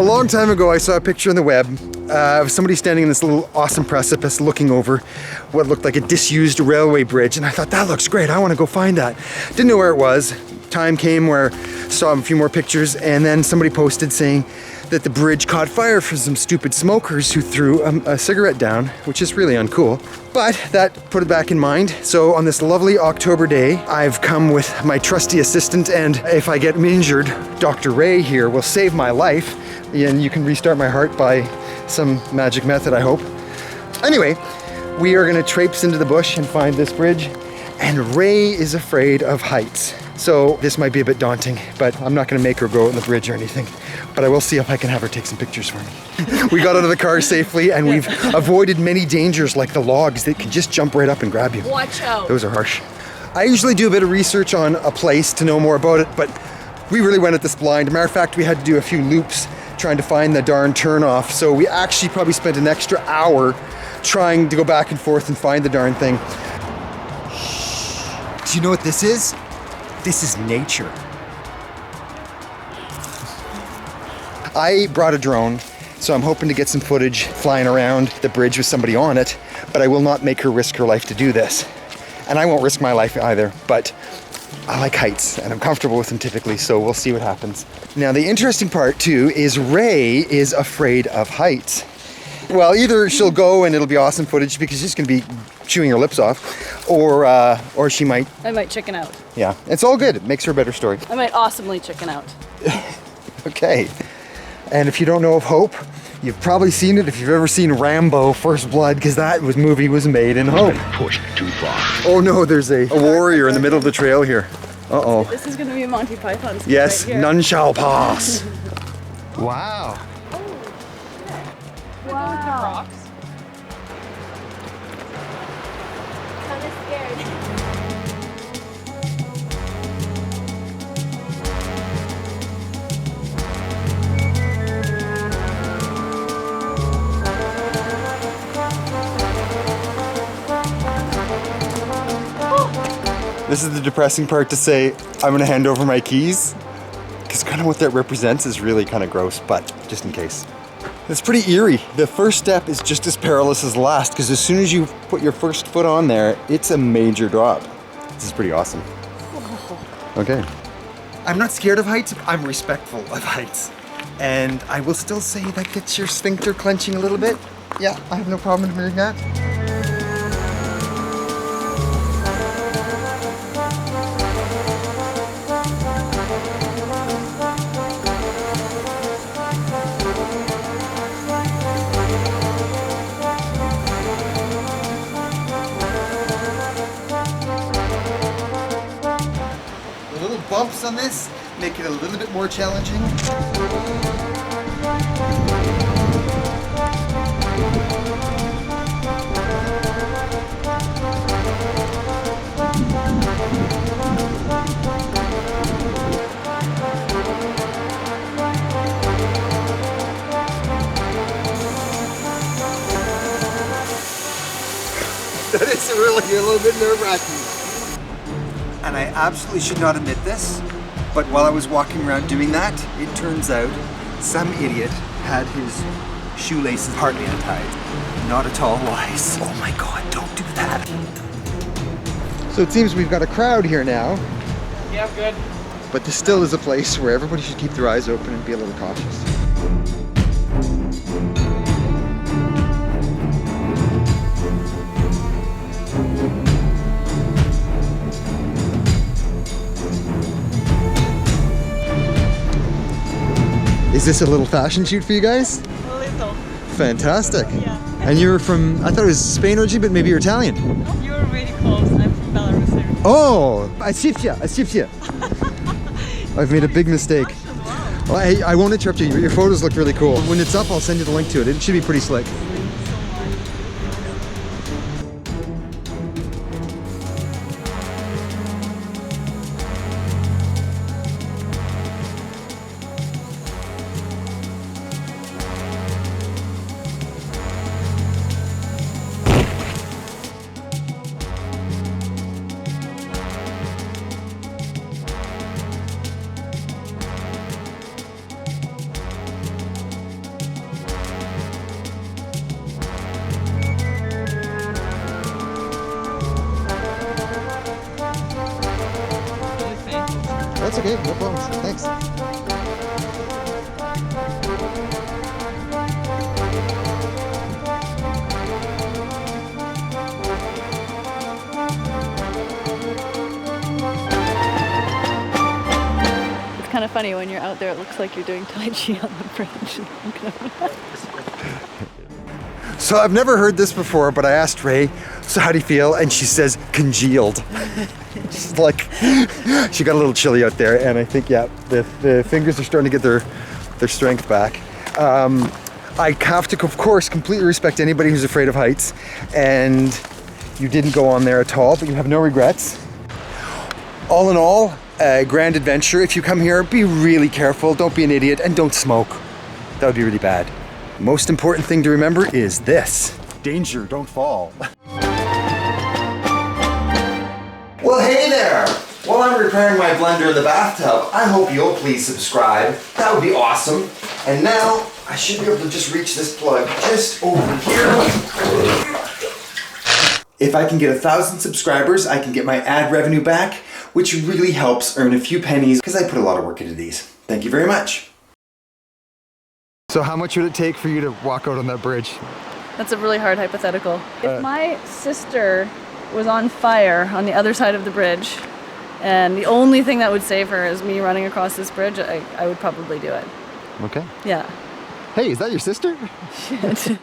A long time ago, I saw a picture on the web of somebody standing in this little awesome precipice looking over what looked like a disused railway bridge. And I thought, that looks great. I want to go find that. Didn't know where it was. Time came where I saw a few more pictures, and then somebody posted saying that the bridge caught fire from some stupid smokers who threw a cigarette down, which is really uncool. But that put it back in mind. So on this lovely October day, I've come with my trusty assistant, and if I get injured, Dr. Rae here will save my life, and you can restart my heart by some magic method, I hope. Anyway, we are gonna traipse into the bush and find this bridge, and Rae is afraid of heights. So this might be a bit daunting, but I'm not gonna make her go on the bridge or anything, but I will see if I can have her take some pictures for me. We got out of the car safely, and we've avoided many dangers like the logs that can just jump right up and grab you. Watch out. Those are harsh. I usually do a bit of research on a place to know more about it, but we really went at this blind. Matter of fact, we had to do a few loops trying to find the darn turnoff, so we actually probably spent an extra hour trying to go back and forth and find the darn thing. Do you know what this is? This is nature. I brought a drone, so I'm hoping to get some footage flying around the bridge with somebody on it, but I will not make her risk her life to do this. And I won't risk my life either, but I like heights and I'm comfortable with them typically, so we'll see what happens. Now the interesting part too is Rae is afraid of heights. Well, either she'll go and it'll be awesome footage because she's gonna be chewing her lips off, or she might... I might chicken out. Yeah, it's all good. It makes her a better story. I might awesomely chicken out. Okay. And if you don't know of Hope, you've probably seen it if you've ever seen Rambo First Blood, because that movie was made in Hope. Pushed too far. Oh no, there's a warrior in the middle of the trail here. Uh-oh. This is gonna be a Monty Python skit Yes, right here. none shall pass. Wow. Wow. Kind of scared. This is the depressing part to say, I'm gonna hand over my keys, because kind of what that represents is really kind of gross, but just in case. It's pretty eerie. The first step is just as perilous as the last, because as soon as you put your first foot on there, it's a major drop. This is pretty awesome. Okay. I'm not scared of heights, I'm respectful of heights. And I will still say that gets your sphincter clenching a little bit. Yeah, I have no problem admitting that. Bumps on this make it a little bit more challenging. That is really a little bit nerve-wracking. And I absolutely should not admit this, but while I was walking around doing that, it turns out some idiot had his shoelaces partly untied. Not at all wise. Oh my God, don't do that. So it seems we've got a crowd here now. Yeah, good. But this still is a place where everybody should keep their eyes open and be a little cautious. Is this a little fashion shoot for you guys? A little. Fantastic. Yeah. And you're from, I thought it was Spain originally, but maybe you're Italian. You're really close. I'm from Belarus here. Oh, Asifia. I've made a big mistake. Well, hey, I won't interrupt you. Your photos look really cool. When it's up, I'll send you the link to it. It should be pretty slick. That's okay, no problem. Thanks. It's kind of funny when you're out there, it looks like you're doing Tai Chi on the bridge. So I've never heard this before, but I asked Rae, so how do you feel? And she says, congealed. She's like, she got a little chilly out there, and I think, yeah, the fingers are starting to get their strength back. I have to, of course, completely respect anybody who's afraid of heights, and you didn't go on there at all, but you have no regrets. All in all, a grand adventure. If you come here, be really careful, don't be an idiot, and don't smoke. That would be really bad. Most important thing to remember is this. Danger, don't fall. Well, hey there! While I'm repairing my blender in the bathtub, I hope you'll please subscribe. That would be awesome. And now, I should be able to just reach this plug just over here. If I can get 1,000 subscribers, I can get my ad revenue back, which really helps earn a few pennies because I put a lot of work into these. Thank you very much. So how much would it take for you to walk out on that bridge? That's a really hard hypothetical. If my sister was on fire on the other side of the bridge, and the only thing that would save her is me running across this bridge, I would probably do it. Okay. Yeah. Hey, is that your sister? Shit.